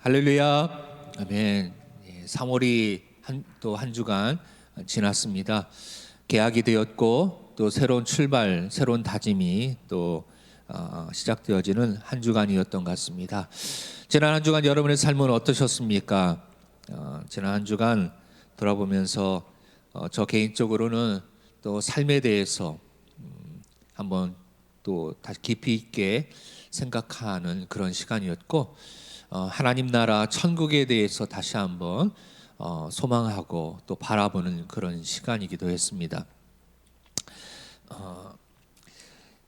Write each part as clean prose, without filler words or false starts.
할렐루야. 아멘. 3월이 또 한 주간 지났습니다. 개학이 되었고 또 새로운 출발, 새로운 다짐이 또 시작되어지는 한 주간이었던 것 같습니다. 지난 한 주간 여러분의 삶은 어떠셨습니까? 지난 한 주간 돌아보면서 저 개인적으로는 또 삶에 대해서 한번 또 다시 깊이 있게 생각하는 그런 시간이었고, 하나님 나라 천국에 대해서 다시 한번 소망하고 또 바라보는 그런 시간이기도 했습니다.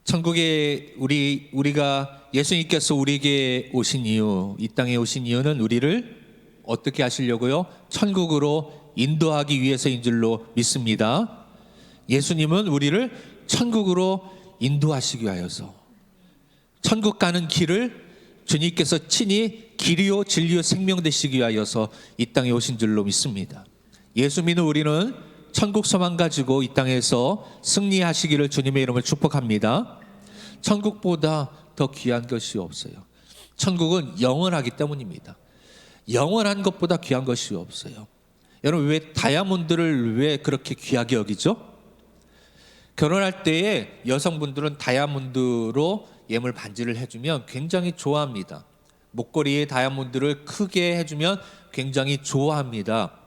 천국에 우리가 예수님께서 우리에게 오신 이유, 이 땅에 오신 이유는 우리를 어떻게 하시려고요? 천국으로 인도하기 위해서인 줄로 믿습니다. 예수님은 우리를 천국으로 인도하시기 위하여서, 천국 가는 길을 주님께서 친히 길이요 진리요 생명 되시기 위하여서 이 땅에 오신 줄로 믿습니다. 예수 믿는 우리는 천국 소망 가지고 이 땅에서 승리하시기를 주님의 이름을 축복합니다. 천국보다 더 귀한 것이 없어요. 천국은 영원하기 때문입니다. 영원한 것보다 귀한 것이 없어요. 여러분, 왜 다이아몬드를 왜 그렇게 귀하게 여기죠? 결혼할 때에 여성분들은 다이아몬드로 예물 반지를 해주면 굉장히 좋아합니다. 목걸이에 다이아몬드를 크게 해주면 굉장히 좋아합니다.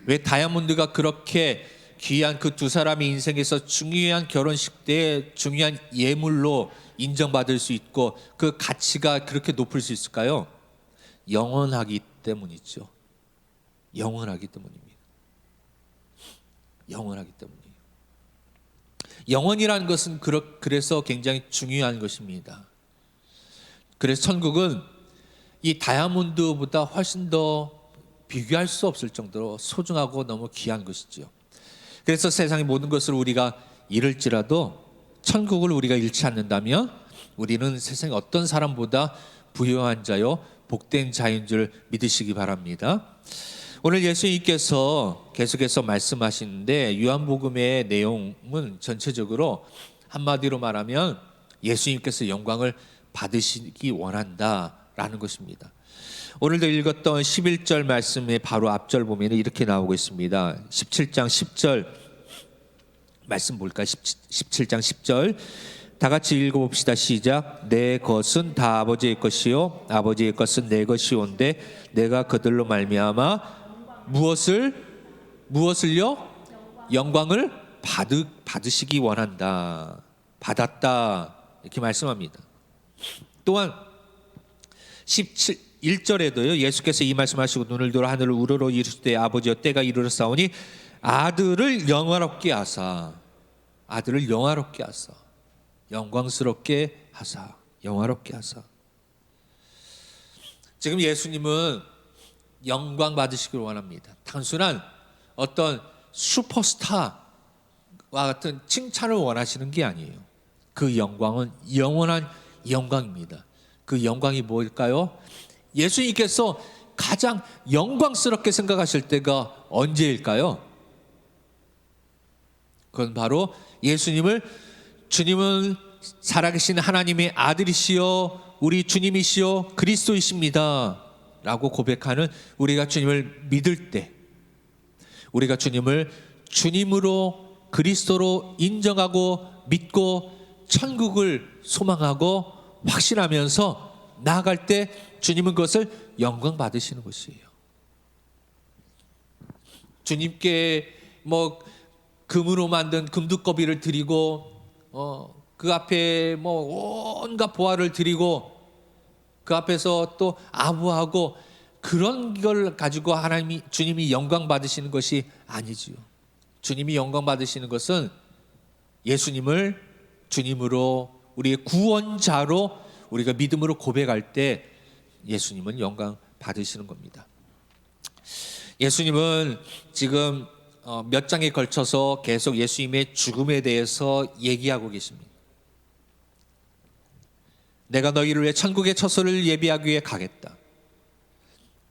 왜 다이아몬드가 그렇게 귀한 그 두 사람의 인생에서 중요한 결혼식 때 중요한 예물로 인정받을 수 있고 그 가치가 그렇게 높을 수 있을까요? 영원하기 때문이죠. 영원하기 때문입니다. 영원하기 때문이에요. 영원이라는 것은 그래서 굉장히 중요한 것입니다. 그래서 천국은 이 다이아몬드보다 훨씬 더 비교할 수 없을 정도로 소중하고 너무 귀한 것이죠. 그래서 세상의 모든 것을 우리가 잃을지라도 천국을 우리가 잃지 않는다면 우리는 세상의 어떤 사람보다 부유한 자요 복된 자인 줄 믿으시기 바랍니다. 오늘 예수님께서 계속해서 말씀하시는데 요한복음의 내용은 전체적으로 한마디로 말하면 예수님께서 영광을 받으시기 원한다라는 것입니다. 오늘도 읽었던 11절 말씀의 바로 앞절 보면 이렇게 나오고 있습니다. 17장 10절 말씀 볼까요? 17장 10절 다 같이 읽어봅시다. 시작. 내 것은 다 아버지의 것이요 아버지의 것은 내 것이온데 내가 그들로 말미암아 무엇을요? 영광을 받으시기 원한다. 받았다. 이렇게 말씀합니다. 또한 17절에도요. 예수께서 이 말씀하시고 눈을 들어 하늘을 우러러 이르시되 아버지여 때가 이르렀사오니 아들을 영화롭게 하사 영광스럽게 하사 영화롭게 하사. 지금 예수님은 영광 받으시길 원합니다. 단순한 어떤 슈퍼스타와 같은 칭찬을 원하시는 게 아니에요. 그 영광은 영원한 영광입니다. 그 영광이 뭘까요? 예수님께서 가장 영광스럽게 생각하실 때가 언제일까요? 그건 바로 주님은 살아계신 하나님의 아들이시요 우리 주님이시요 그리스도이십니다 라고 고백하는 우리가 주님을 믿을 때, 우리가 주님을 주님으로 그리스도로 인정하고 믿고 천국을 소망하고 확신하면서 나아갈 때 주님은 그것을 영광 받으시는 것이에요. 주님께 금으로 만든 금두꺼비를 드리고 그 앞에 온갖 보화를 드리고 그 앞에서 또 아부하고 그런 걸 가지고 주님이 영광 받으시는 것이 아니지요. 주님이 영광 받으시는 것은 예수님을 주님으로 우리의 구원자로 우리가 믿음으로 고백할 때 예수님은 영광 받으시는 겁니다. 예수님은 지금 몇 장에 걸쳐서 계속 예수님의 죽음에 대해서 얘기하고 계십니다. 내가 너희를 위해 천국의 처소를 예비하기 위해 가겠다.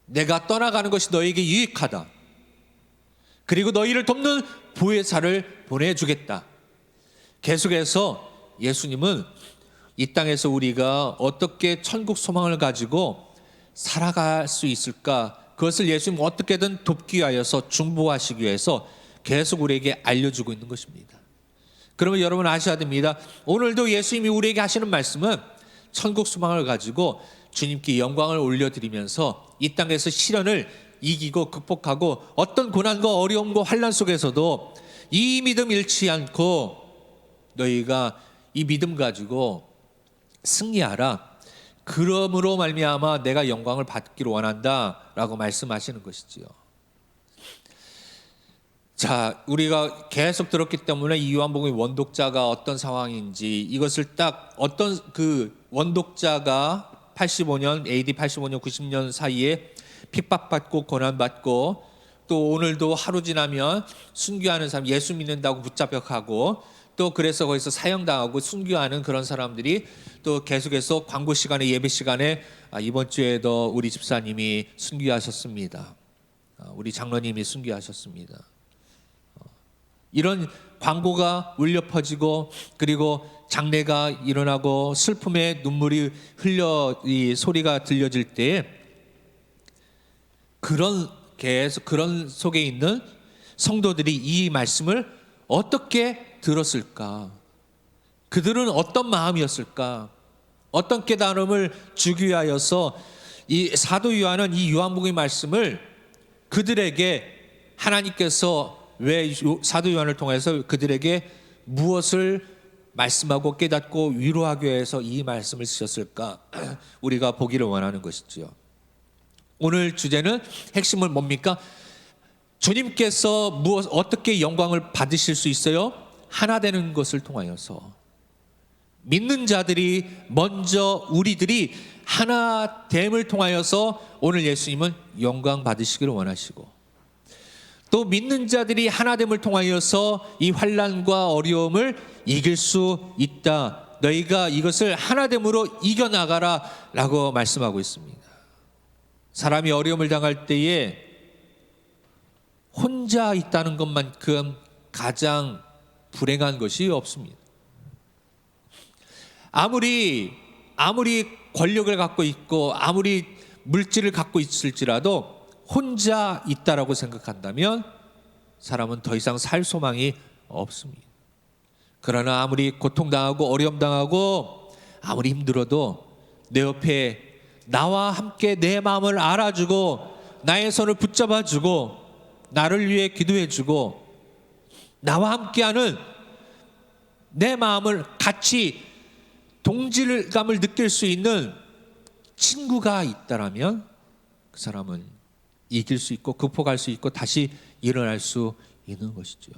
내가 떠나가는 것이 너희에게 유익하다. 그리고 너희를 돕는 보혜사를 보내주겠다. 계속해서 예수님은 이 땅에서 우리가 어떻게 천국 소망을 가지고 살아갈 수 있을까? 그것을 예수님 어떻게든 돕기 위하여서 중보하시기 위해서 계속 우리에게 알려주고 있는 것입니다. 그러면 여러분 아셔야 됩니다. 오늘도 예수님이 우리에게 하시는 말씀은 천국 소망을 가지고 주님께 영광을 올려드리면서 이 땅에서 시련을 이기고 극복하고 어떤 고난과 어려움과 환난 속에서도 이 믿음 잃지 않고 너희가 이 믿음 가지고 승리하라. 그러므로 말미암아 내가 영광을 받기를 원한다라고 말씀하시는 것이지요. 자, 우리가 계속 들었기 때문에 이 요한복음의 원독자가 어떤 상황인지 이것을 딱 어떤 그 원독자가 85년 AD 85년 90년 사이에 핍박받고 고난받고 또 오늘도 하루 지나면 순교하는 사람, 예수 믿는다고 붙잡혀가고 또 그래서 거기서 사형당하고 순교하는 그런 사람들이 또 계속해서 광고 시간에 예배 시간에 이번 주에도 우리 집사님이 순교하셨습니다. 우리 장로님이 순교하셨습니다. 이런 광고가 울려 퍼지고 그리고 장례가 일어나고 슬픔의 눈물이 흘려 이 소리가 들려질 때에 그런 속에 있는 성도들이 이 말씀을 어떻게 들었을까? 그들은 어떤 마음이었을까? 어떤 깨달음을 주기 위하여서 이 사도 요한은 이 요한복음의 말씀을 그들에게 하나님께서 왜 사도 요한을 통해서 그들에게 무엇을 말씀하고 깨닫고 위로하기 위해서 이 말씀을 쓰셨을까? 우리가 보기를 원하는 것이지요. 오늘 주제는 핵심은 뭡니까? 주님께서 어떻게 영광을 받으실 수 있어요? 하나 되는 것을 통하여서 믿는 자들이 먼저 우리들이 하나됨을 통하여서 오늘 예수님은 영광 받으시기를 원하시고 또 믿는 자들이 하나됨을 통하여서 이 환난과 어려움을 이길 수 있다. 너희가 이것을 하나됨으로 이겨나가라 라고 말씀하고 있습니다. 사람이 어려움을 당할 때에 혼자 있다는 것만큼 가장 불행한 것이 없습니다. 아무리 권력을 갖고 있고 아무리 물질을 갖고 있을지라도 혼자 있다라고 생각한다면 사람은 더 이상 살 소망이 없습니다. 그러나 아무리 고통당하고 어려움당하고 아무리 힘들어도 내 옆에 나와 함께 내 마음을 알아주고 나의 손을 붙잡아주고 나를 위해 기도해주고 나와 함께하는 내 마음을 같이 동질감을 느낄 수 있는 친구가 있다라면 그 사람은 이길 수 있고 극복할 수 있고 다시 일어날 수 있는 것이죠.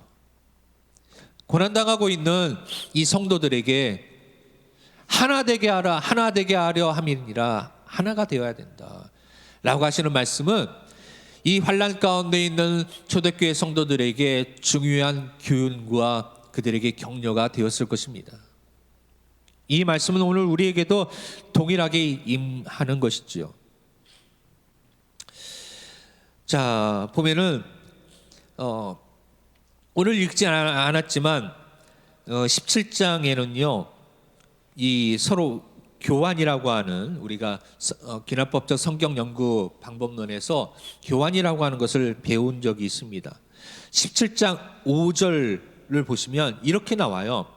고난당하고 있는 이 성도들에게 하나 되게 하라, 하나 되게 하려 함이니라, 하나가 되어야 된다 라고 하시는 말씀은 이 환난 가운데 있는 초대교회 성도들에게 중요한 교훈과 그들에게 격려가 되었을 것입니다. 이 말씀은 오늘 우리에게도 동일하게 임하는 것이지요. 자, 보면은 오늘 읽지 않았지만 17장에는요 이 서로 교환이라고 하는 우리가 기납법적 성경 연구 방법론에서 교환이라고 하는 것을 배운 적이 있습니다. 17장 5절을 보시면 이렇게 나와요.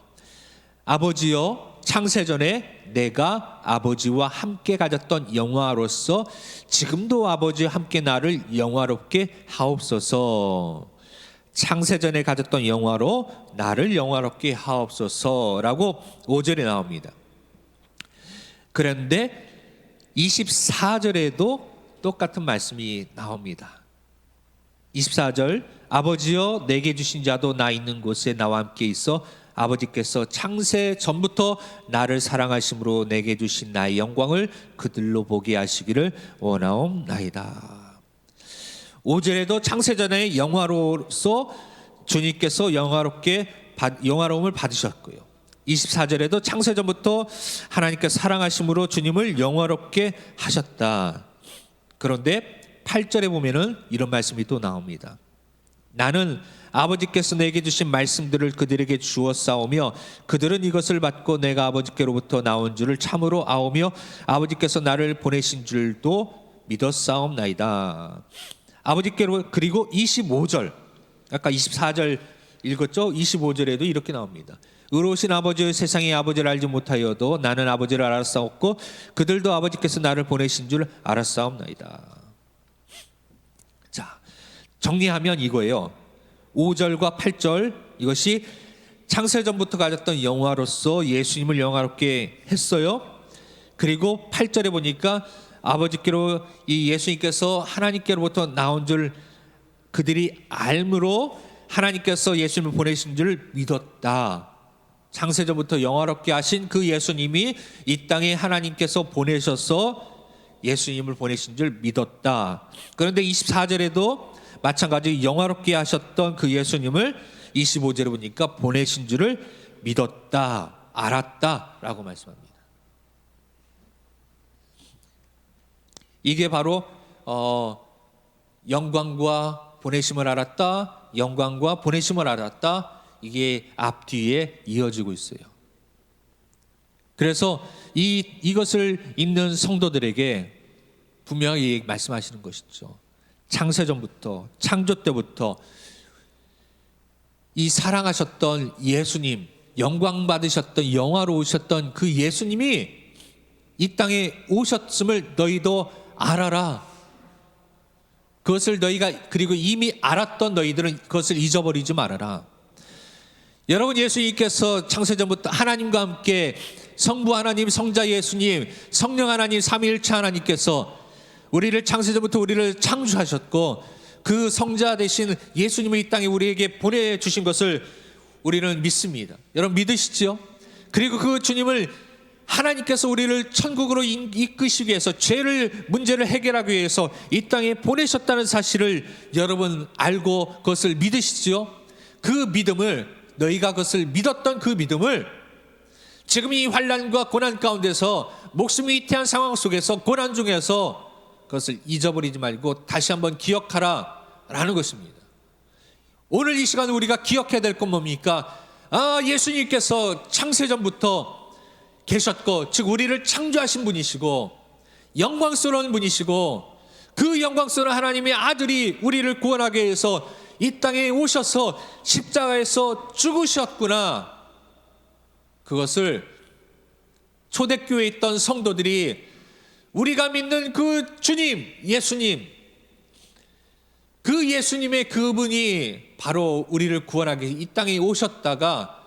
아버지여 창세전에 내가 아버지와 함께 가졌던 영화로서 지금도 아버지와 함께 나를 영화롭게 하옵소서. 창세전에 가졌던 영화로 나를 영화롭게 하옵소서라고 5절에 나옵니다. 그런데 24절에도 똑같은 말씀이 나옵니다. 24절 아버지여 내게 주신 자도 나 있는 곳에 나와 함께 있어 아버지께서 창세 전부터 나를 사랑하심으로 내게 주신 나의 영광을 그들로 보게 하시기를 원하옵나이다. 5절에도 창세전의 영화로서 주님께서 영화로움을 받으셨고요. 24절에도 창세전부터 하나님께서 사랑하심으로 주님을 영화롭게 하셨다. 그런데 8절에 보면은 이런 말씀이 또 나옵니다. 나는 아버지께서 내게 주신 말씀들을 그들에게 주었사오며 그들은 이것을 받고 내가 아버지께로부터 나온 줄을 참으로 아오며 아버지께서 나를 보내신 줄도 믿었사옵나이다. 아버지께로. 그리고 25절, 아까 24절 읽었죠? 25절에도 이렇게 나옵니다. 의로우신 아버지의 세상의 아버지를 알지 못하여도 나는 아버지를 알았사옵고 그들도 아버지께서 나를 보내신 줄 알았사옵나이다. 자, 정리하면 이거예요. 5절과 8절, 이것이 창세전부터 가졌던 영화로서 예수님을 영화롭게 했어요. 그리고 8절에 보니까 아버지께로 이 예수님께서 하나님께로부터 나온 줄 그들이 알므로 하나님께서 예수님을 보내신 줄 믿었다. 창세전부터 영화롭게 하신 그 예수님이 이 땅에 하나님께서 보내셔서 예수님을 보내신 줄 믿었다. 그런데 24절에도 마찬가지 영화롭게 하셨던 그 예수님을 25절에 보니까 보내신 줄을 믿었다, 알았다라고 말씀합니다. 이게 바로 영광과 보내심을 알았다, 영광과 보내심을 알았다, 이게 앞뒤에 이어지고 있어요. 그래서 이것을 읽는 성도들에게 분명히 말씀하시는 것이죠. 창세전부터, 창조 때부터 이 사랑하셨던 예수님, 영광 받으셨던, 영화로우셨던 그 예수님이 이 땅에 오셨음을 너희도 알아라. 그것을 너희가, 그리고 이미 알았던 너희들은 그것을 잊어버리지 말아라. 여러분, 예수님께서 창세전부터 하나님과 함께 성부 하나님, 성자 예수님, 성령 하나님, 삼위일체 하나님께서 우리를 창세전부터 우리를 창조하셨고 그 성자 되신 예수님을 이 땅에 우리에게 보내주신 것을 우리는 믿습니다. 여러분 믿으시죠? 그리고 그 주님을 하나님께서 우리를 천국으로 이끄시기 위해서 문제를 해결하기 위해서 이 땅에 보내셨다는 사실을 여러분 알고 그것을 믿으시죠? 그 믿음을, 너희가 그것을 믿었던 그 믿음을 지금 이 환난과 고난 가운데서 목숨이 위태한 상황 속에서 고난 중에서 그것을 잊어버리지 말고 다시 한번 기억하라 라는 것입니다. 오늘 이 시간 우리가 기억해야 될 건 뭡니까? 예수님께서 창세전부터 계셨고, 즉 우리를 창조하신 분이시고 영광스러운 분이시고 그 영광스러운 하나님의 아들이 우리를 구원하기 위해서 이 땅에 오셔서 십자가에서 죽으셨구나. 그것을 초대교회에 있던 성도들이 우리가 믿는 그 주님, 예수님, 그 예수님의 그분이 바로 우리를 구원하기 위해 이 땅에 오셨다가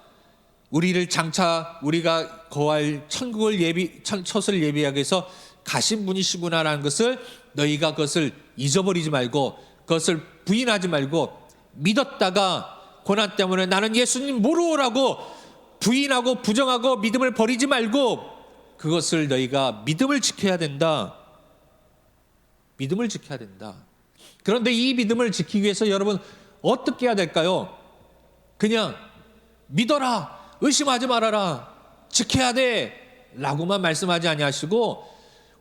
우리를 장차 우리가 거할 천국을 처소를 예비하기 위해서 가신 분이시구나라는 것을 너희가 그것을 잊어버리지 말고 그것을 부인하지 말고 믿었다가 고난 때문에 나는 예수님 모르오라고 부인하고 부정하고 믿음을 버리지 말고 그것을 너희가 믿음을 지켜야 된다. 믿음을 지켜야 된다. 그런데 이 믿음을 지키기 위해서 여러분 어떻게 해야 될까요? 그냥 믿어라, 의심하지 말아라, 지켜야 돼 라고만 말씀하지 아니하시고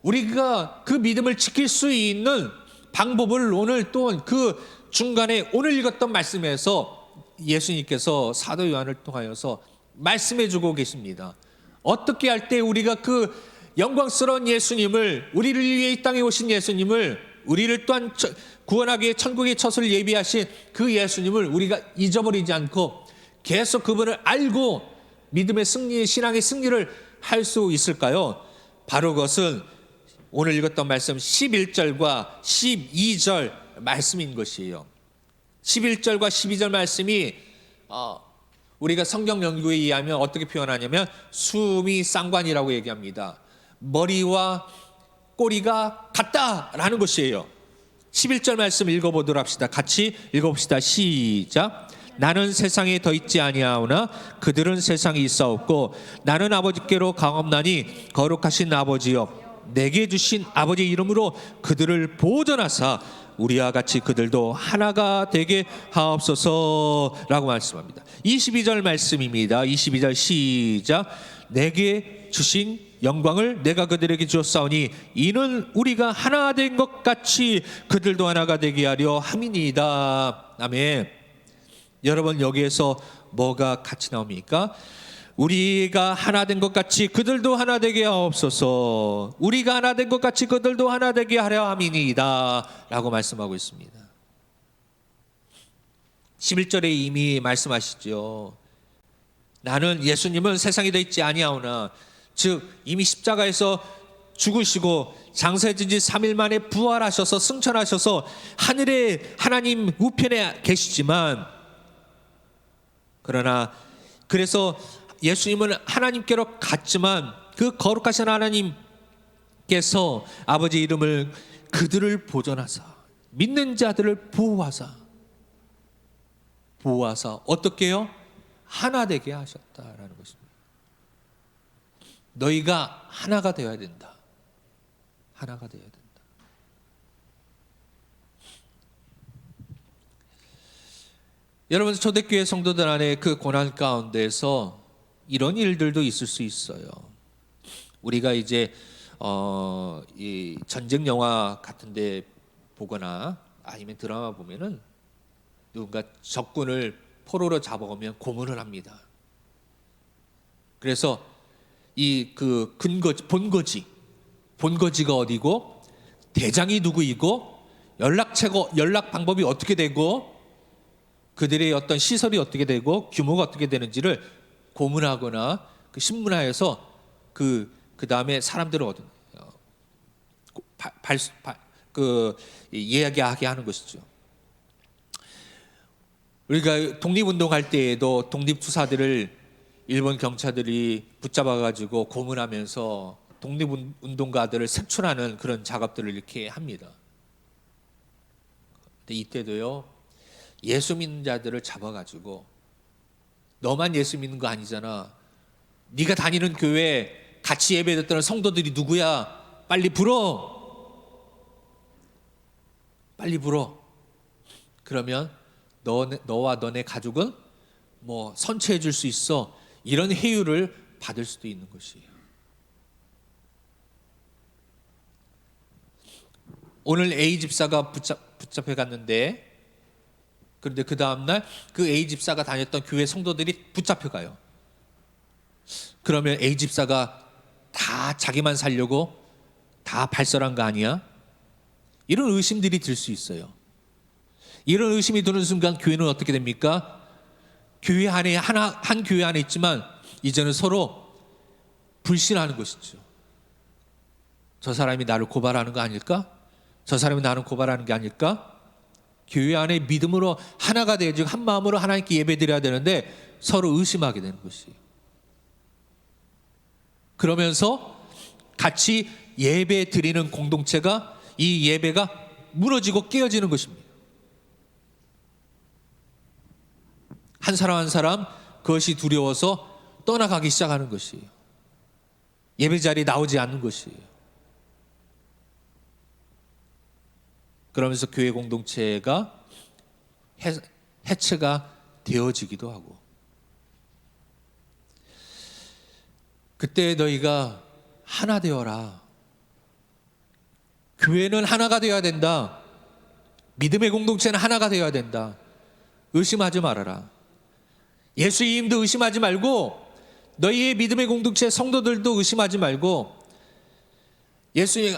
우리가 그 믿음을 지킬 수 있는 방법을 오늘 또 그 중간에 오늘 읽었던 말씀에서 예수님께서 사도 요한을 통하여서 말씀해 주고 계십니다. 어떻게 할 때 우리가 그 영광스러운 예수님을, 우리를 위해 이 땅에 오신 예수님을, 우리를 또한 구원하기 위해 천국의 처소를 예비하신 그 예수님을 우리가 잊어버리지 않고 계속 그분을 알고 믿음의 승리, 신앙의 승리를 할 수 있을까요? 바로 그것은 오늘 읽었던 말씀 11절과 12절 말씀인 것이에요. 11절과 12절 말씀이 우리가 성경 연구에 의하면 어떻게 표현하냐면 수미 쌍관이라고 얘기합니다. 머리와 꼬리가 같다라는 것이에요. 11절 말씀 읽어보도록 합시다. 같이 읽어봅시다. 시작. 나는 세상에 더 있지 아니하오나 그들은 세상에 있사옵고 나는 아버지께로 가옵나니 거룩하신 아버지여 내게 주신 아버지 이름으로 그들을 보존하사 우리와 같이 그들도 하나가 되게 하옵소서라고 말씀합니다. 22절 말씀입니다. 22절 시작. 내게 주신 영광을 내가 그들에게 주었사오니 이는 우리가 하나 된 것 같이 그들도 하나가 되게 하려 함이니이다. 아멘. 여러분 여기에서 뭐가 같이 나옵니까? 우리가 하나 된 것 같이 그들도 하나 되게 하옵소서. 우리가 하나 된 것 같이 그들도 하나 되게 하려 함이니이다 라고 말씀하고 있습니다. 11절에 이미 말씀하시죠. 나는 예수님은 세상에 더 있지 아니하오나, 즉 이미 십자가에서 죽으시고 장사해진 지 3일 만에 부활하셔서 승천하셔서 하늘에 하나님 우편에 계시지만, 그러나 그래서 예수님은 하나님께로 갔지만 그 거룩하신 하나님께서 아버지 이름을 그들을 보존하사 믿는 자들을 보호하사 어떻게요? 하나 되게 하셨다라는 것입니다. 너희가 하나가 되어야 된다. 하나가 되어야 된다. 여러분, 초대교회 성도들 안에 그 고난 가운데서 이런 일들도 있을 수 있어요. 우리가 이제 이 전쟁 영화 같은데 보거나 아니면 드라마 보면은 누군가 적군을 포로로 잡아오면 고문을 합니다. 그래서 이 그 본거지가 어디고, 대장이 누구이고, 연락 방법이 어떻게 되고, 그들의 어떤 시설이 어떻게 되고 규모가 어떻게 되는지를 고문하거나 그 신문화해서 그 다음에 사람들을 이야기하게 하는 것이죠. 우리가 독립운동할 때에도 독립투사들을 일본 경찰들이 붙잡아가지고 고문하면서 독립운동가들을 색출하는 그런 작업들을 이렇게 합니다. 근데 이때도요, 예수 믿는 자들을 잡아가지고 너만 예수 믿는 거 아니잖아. 네가 다니는 교회 같이 예배드렸던 성도들이 누구야? 빨리 불어. 빨리 불어. 그러면 너와 너네 가족은 뭐 선처해 줄 수 있어. 이런 회유를 받을 수도 있는 것이에요. 오늘 A 집사가 붙잡혀 갔는데, 그런데 그 다음날 그 A 집사가 다녔던 교회 성도들이 붙잡혀가요. 그러면 A 집사가 다 자기만 살려고 다 발설한 거 아니야? 이런 의심들이 들 수 있어요. 이런 의심이 드는 순간 교회는 어떻게 됩니까? 교회 안에 한 교회 안에 있지만 이제는 서로 불신하는 것이죠. 저 사람이 나를 고발하는 거 아닐까? 저 사람이 나를 고발하는 게 아닐까? 교회 안에 믿음으로 하나가 되어지고 한 마음으로 하나님께 예배드려야 되는데 서로 의심하게 되는 것이에요. 그러면서 같이 예배 드리는 공동체가, 이 예배가 무너지고 깨어지는 것입니다. 한 사람 한 사람 그것이 두려워서 떠나가기 시작하는 것이에요. 예배 자리에 나오지 않는 것이에요. 그러면서 교회 공동체가 해체가 되어지기도 하고, 그때 너희가 하나 되어라. 교회는 하나가 되어야 된다. 믿음의 공동체는 하나가 되어야 된다. 의심하지 말아라. 예수님도 의심하지 말고, 너희의 믿음의 공동체 성도들도 의심하지 말고, 예수님,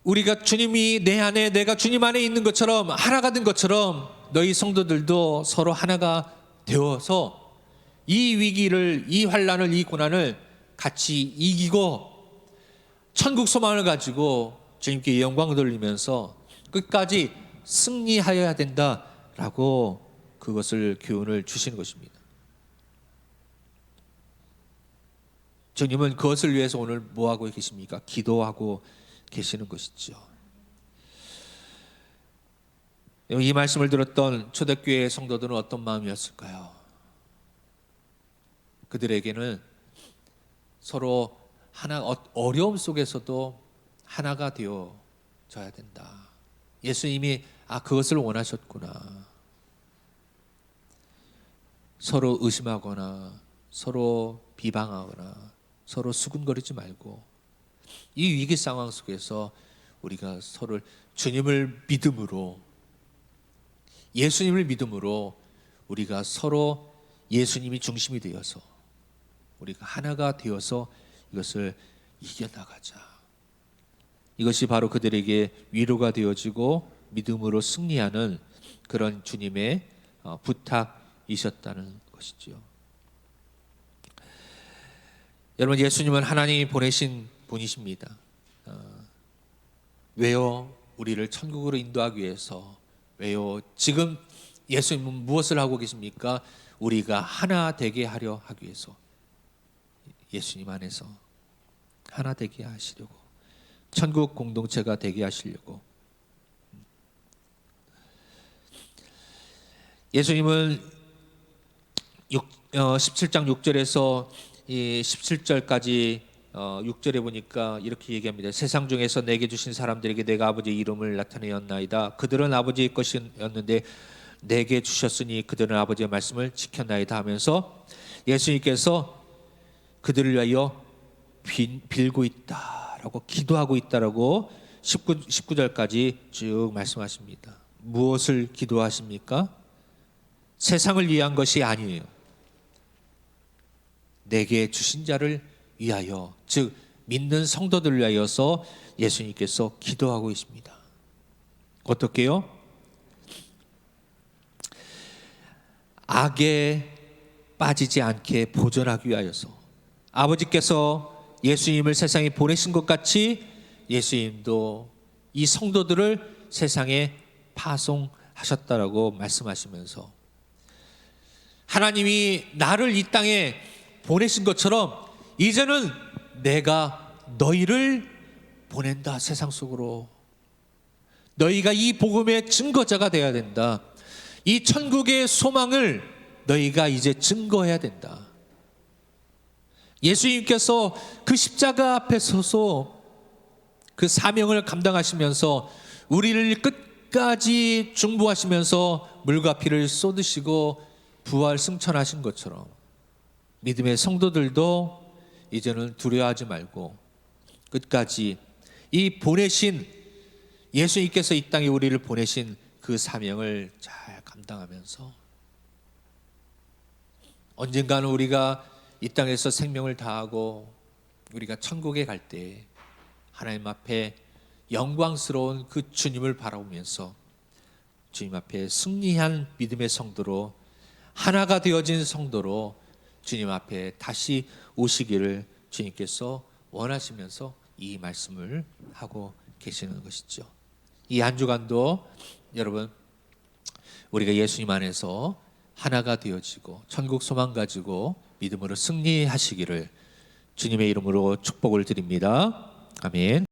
우리가 주님이 내 안에, 내가 주님 안에 있는 것처럼 하나가 된 것처럼 너희 성도들도 서로 하나가 되어서 이 위기를, 이 환난을, 이 고난을 같이 이기고 천국 소망을 가지고 주님께 영광을 돌리면서 끝까지 승리하여야 된다라고 그것을 교훈을 주시는 것입니다. 주님은 그것을 위해서 오늘 뭐 하고 계십니까? 기도하고 계시는 것이죠. 이 말씀을 들었던 초대교회 성도들은 어떤 마음이었을까요? 그들에게는 서로 하나, 어려움 속에서도 하나가 되어져야 된다. 예수님이 그것을 원하셨구나. 서로 의심하거나 서로 비방하거나 서로 수군거리지 말고 이 위기 상황 속에서 우리가 서로 주님을 믿음으로, 예수님을 믿음으로 우리가 서로 예수님이 중심이 되어서 우리가 하나가 되어서 이것을 이겨나가자. 이것이 바로 그들에게 위로가 되어지고 믿음으로 승리하는 그런 주님의 부탁이셨다는 것이죠. 여러분, 예수님은 하나님이 보내신 분이십니다. 왜요? 우리를 천국으로 인도하기 위해서. 왜요? 지금 예수님은 무엇을 하고 계십니까? 우리가 하나 되게 하려 하기 위해서. 예수님 안에서 하나 되게 하시려고, 천국 공동체가 되게 하시려고. 예수님은 17장 6절에서 17절까지 6절에 보니까 이렇게 얘기합니다. 세상 중에서 내게 주신 사람들에게 내가 아버지의 이름을 나타내었나이다. 그들은 아버지의 것이었는데 내게 주셨으니 그들은 아버지의 말씀을 지켰나이다 하면서 예수님께서 그들을 위하여 빌고 있다라고, 기도하고 있다라고 19절까지 쭉 말씀하십니다. 무엇을 기도하십니까? 세상을 위한 것이 아니에요. 내게 주신 자를 위하여, 즉 믿는 성도들을 위하여서 예수님께서 기도하고 있습니다. 어떻게요? 악에 빠지지 않게 보존하기 위하여서, 아버지께서 예수님을 세상에 보내신 것 같이 예수님도 이 성도들을 세상에 파송하셨다라고 말씀하시면서, 하나님이 나를 이 땅에 보내신 것처럼 이제는 내가 너희를 보낸다. 세상 속으로 너희가 이 복음의 증거자가 되어야 된다. 이 천국의 소망을 너희가 이제 증거해야 된다. 예수님께서 그 십자가 앞에 서서 그 사명을 감당하시면서 우리를 끝까지 중보하시면서 물과 피를 쏟으시고 부활 승천하신 것처럼 믿음의 성도들도 이제는 두려워하지 말고 끝까지 이 보내신, 예수님께서 이 땅에 우리를 보내신 그 사명을 잘 감당하면서 언젠가는 우리가 이 땅에서 생명을 다하고 우리가 천국에 갈 때 하나님 앞에 영광스러운 그 주님을 바라보면서 주님 앞에 승리한 믿음의 성도로, 하나가 되어진 성도로 주님 앞에 다시 오시기를 주님께서 원하시면서 이 말씀을 하고 계시는 것이죠. 이 한 주간도 여러분, 우리가 예수님 안에서 하나가 되어지고 천국 소망 가지고 믿음으로 승리하시기를 주님의 이름으로 축복을 드립니다. 아멘.